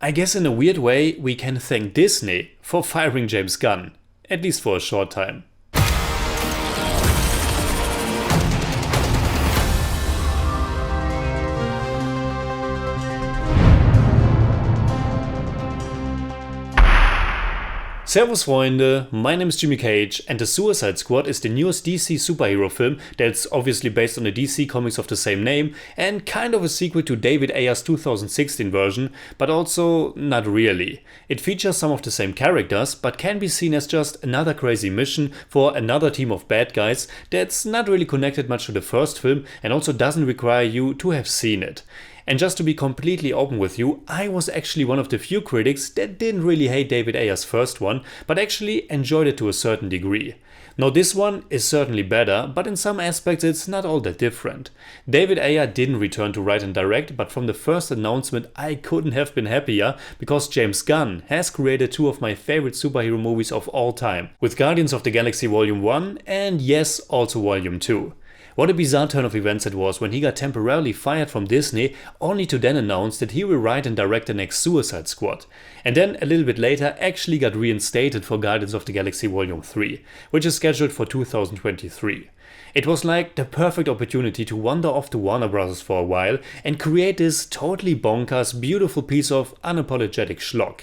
I guess in a weird way we can thank Disney for firing James Gunn, at least for a short time. Servus Freunde, my name is Jimmy Cage and The Suicide Squad is the newest DC superhero film that's obviously based on the DC comics of the same name and kind of a sequel to David Ayer's 2016 version, but also not really. It features some of the same characters, but can be seen as just another crazy mission for another team of bad guys that's not really connected much to the first film and also doesn't require you to have seen it. And just to be completely open with you, I was actually one of the few critics that didn't really hate David Ayer's first one, but actually enjoyed it to a certain degree. Now this one is certainly better, but in some aspects it's not all that different. David Ayer didn't return to write and direct, but from the first announcement I couldn't have been happier, because James Gunn has created two of my favorite superhero movies of all time, with Guardians of the Galaxy Volume 1 and yes, also Volume 2. What a bizarre turn of events it was when he got temporarily fired from Disney, only to then announce that he will write and direct the next Suicide Squad. And then a little bit later actually got reinstated for Guardians of the Galaxy Volume 3, which is scheduled for 2023. It was like the perfect opportunity to wander off to Warner Bros. For a while and create this totally bonkers, beautiful piece of unapologetic schlock.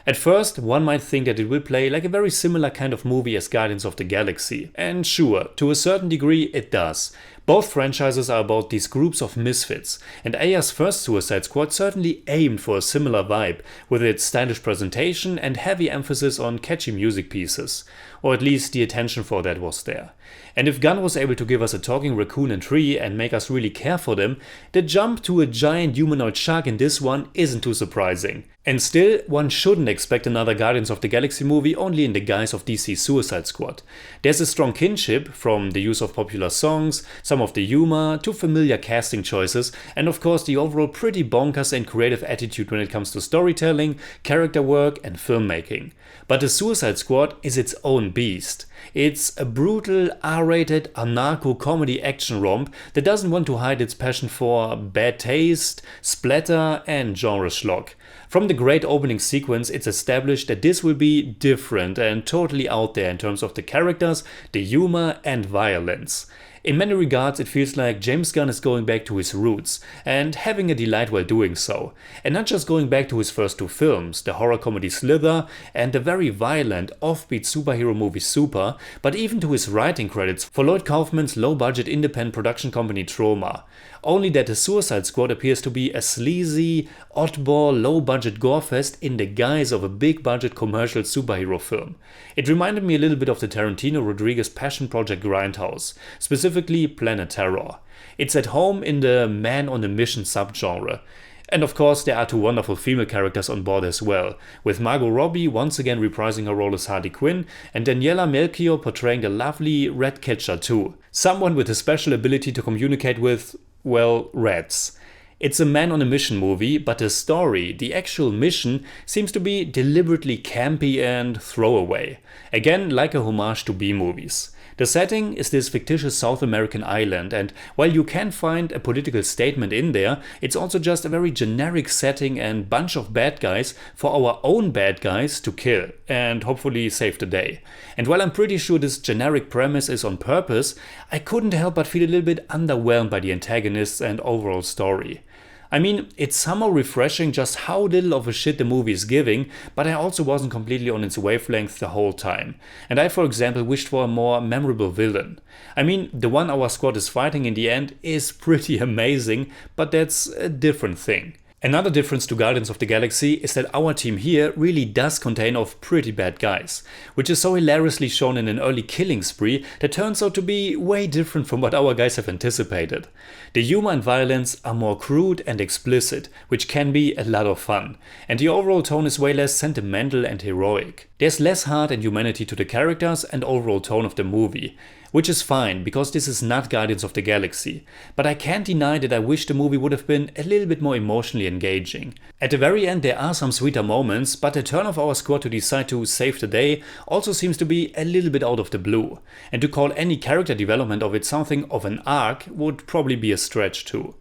At first, one might think that it will play like a very similar kind of movie as Guardians of the Galaxy. And sure, to a certain degree it does. Both franchises are about these groups of misfits, and Ayer's first Suicide Squad certainly aimed for a similar vibe, with its stylish presentation and heavy emphasis on catchy music pieces. Or at least the attention for that was there. And if Gunn was able to give us a talking raccoon and tree and make us really care for them, the jump to a giant humanoid shark in this one isn't too surprising. And still, one shouldn't expect another Guardians of the Galaxy movie only in the guise of DC's Suicide Squad. There's a strong kinship, from the use of popular songs, some of the humor, to familiar casting choices, and of course the overall pretty bonkers and creative attitude when it comes to storytelling, character work and filmmaking. But the Suicide Squad is its own beast. It's a brutal, R-rated, anarcho-comedy action romp that doesn't want to hide its passion for bad taste, splatter and genre schlock. From the great opening sequence, it's established that this will be different and totally out there in terms of the characters, the humor and violence. In many regards, it feels like James Gunn is going back to his roots and having a delight while doing so. And not just going back to his first two films, the horror comedy Slither and the very violent, offbeat superhero movie Super, but even to his writing credits for Lloyd Kaufman's low-budget independent production company Troma. Only that the Suicide Squad appears to be a sleazy, oddball, low-budget gorefest in the guise of a big-budget commercial superhero film. It reminded me a little bit of the Tarantino Rodriguez passion project Grindhouse, specifically Planet Terror. It's at home in the man on a mission subgenre. And of course there are two wonderful female characters on board as well, with Margot Robbie once again reprising her role as Harley Quinn and Daniela Melchior portraying the lovely Ratcatcher 2, someone with a special ability to communicate with, well, rats. It's a man on a mission movie, but the story, the actual mission, seems to be deliberately campy and throwaway. Again, like a homage to B-movies. The setting is this fictitious South American island, and while you can find a political statement in there, it's also just a very generic setting and bunch of bad guys for our own bad guys to kill and hopefully save the day. And while I'm pretty sure this generic premise is on purpose, I couldn't help but feel a little bit underwhelmed by the antagonists and overall story. I mean, it's somehow refreshing just how little of a shit the movie is giving, but I also wasn't completely on its wavelength the whole time. And I, for example, wished for a more memorable villain. I mean, the one our squad is fighting in the end is pretty amazing, but that's a different thing. Another difference to Guardians of the Galaxy is that our team here really does contain of pretty bad guys, which is so hilariously shown in an early killing spree that turns out to be way different from what our guys have anticipated. The humor and violence are more crude and explicit, which can be a lot of fun, and the overall tone is way less sentimental and heroic. There's less heart and humanity to the characters and overall tone of the movie, which is fine because this is not Guardians of the Galaxy, but I can't deny that I wish the movie would have been a little bit more emotionally engaging. At the very end there are some sweeter moments, but the turn of our squad to decide to save the day also seems to be a little bit out of the blue, and to call any character development of it something of an arc would probably be a stretch too.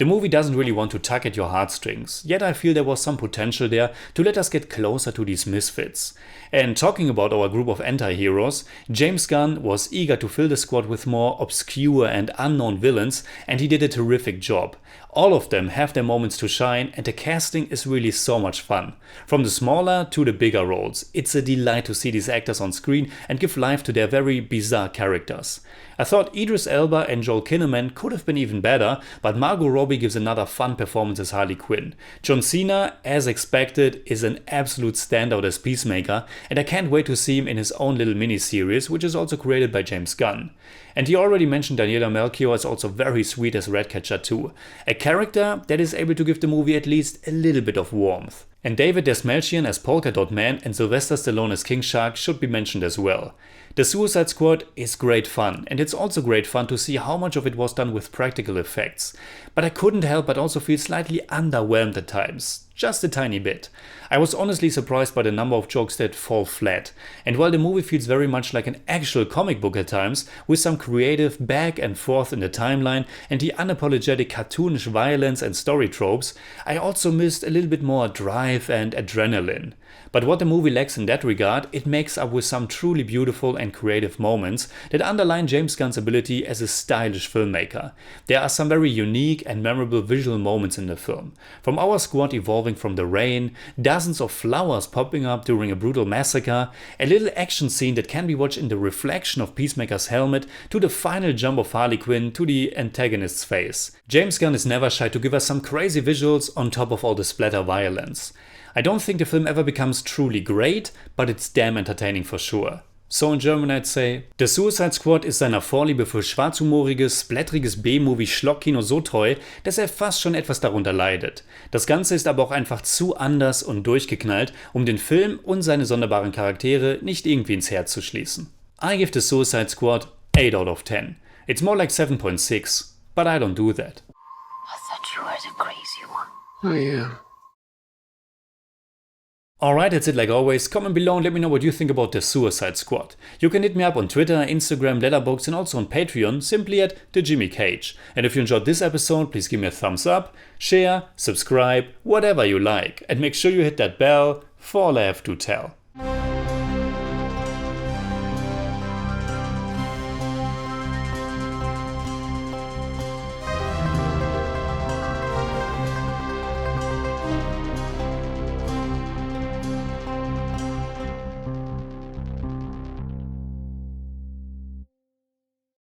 The movie doesn't really want to tug at your heartstrings, yet I feel there was some potential there to let us get closer to these misfits. And talking about our group of anti-heroes, James Gunn was eager to fill the squad with more obscure and unknown villains, and he did a terrific job. All of them have their moments to shine, and the casting is really so much fun. From the smaller to the bigger roles, it's a delight to see these actors on screen and give life to their very bizarre characters. I thought Idris Elba and Joel Kinnaman could have been even better, but Margot Robbie gives another fun performance as Harley Quinn. John Cena, as expected, is an absolute standout as Peacemaker, and I can't wait to see him in his own little miniseries, which is also created by James Gunn. And he already mentioned Daniela Melchior is also very sweet as Ratcatcher too, a character that is able to give the movie at least a little bit of warmth. And David Dastmalchian as Polka Dot Man and Sylvester Stallone as King Shark should be mentioned as well. The Suicide Squad is great fun, and it's also great fun to see how much of it was done with practical effects. But I couldn't help but also feel slightly underwhelmed at times. Just a tiny bit. I was honestly surprised by the number of jokes that fall flat, and while the movie feels very much like an actual comic book at times, with some creative back and forth in the timeline and the unapologetic cartoonish violence and story tropes, I also missed a little bit more drive and adrenaline. But what the movie lacks in that regard, it makes up with some truly beautiful and creative moments that underline James Gunn's ability as a stylish filmmaker. There are some very unique and memorable visual moments in the film. From our squad evolving from the rain, dozens of flowers popping up during a brutal massacre, a little action scene that can be watched in the reflection of Peacemaker's helmet, to the final jump of Harley Quinn to the antagonist's face. James Gunn is never shy to give us some crazy visuals on top of all the splatter violence. I don't think the film ever becomes truly great, but it's damn entertaining for sure. So in German I'd say, The Suicide Squad ist seiner Vorliebe für schwarzhumoriges, blättriges B-Movie-Schlockkino so treu, dass er fast schon etwas darunter leidet. Das Ganze ist aber auch einfach zu anders und durchgeknallt, um den Film und seine sonderbaren Charaktere nicht irgendwie ins Herz zu schließen. I give The Suicide Squad 8 out of 10. It's more like 7.6, but I don't do that. I thought you were the crazy one. Oh yeah. Alright, that's it like always. Comment below and let me know what you think about The Suicide Squad. You can hit me up on Twitter, Instagram, Letterboxd and also on Patreon, simply at TheJimmyCage. And if you enjoyed this episode, please give me a thumbs up, share, subscribe, whatever you like. And make sure you hit that bell for all I have to tell.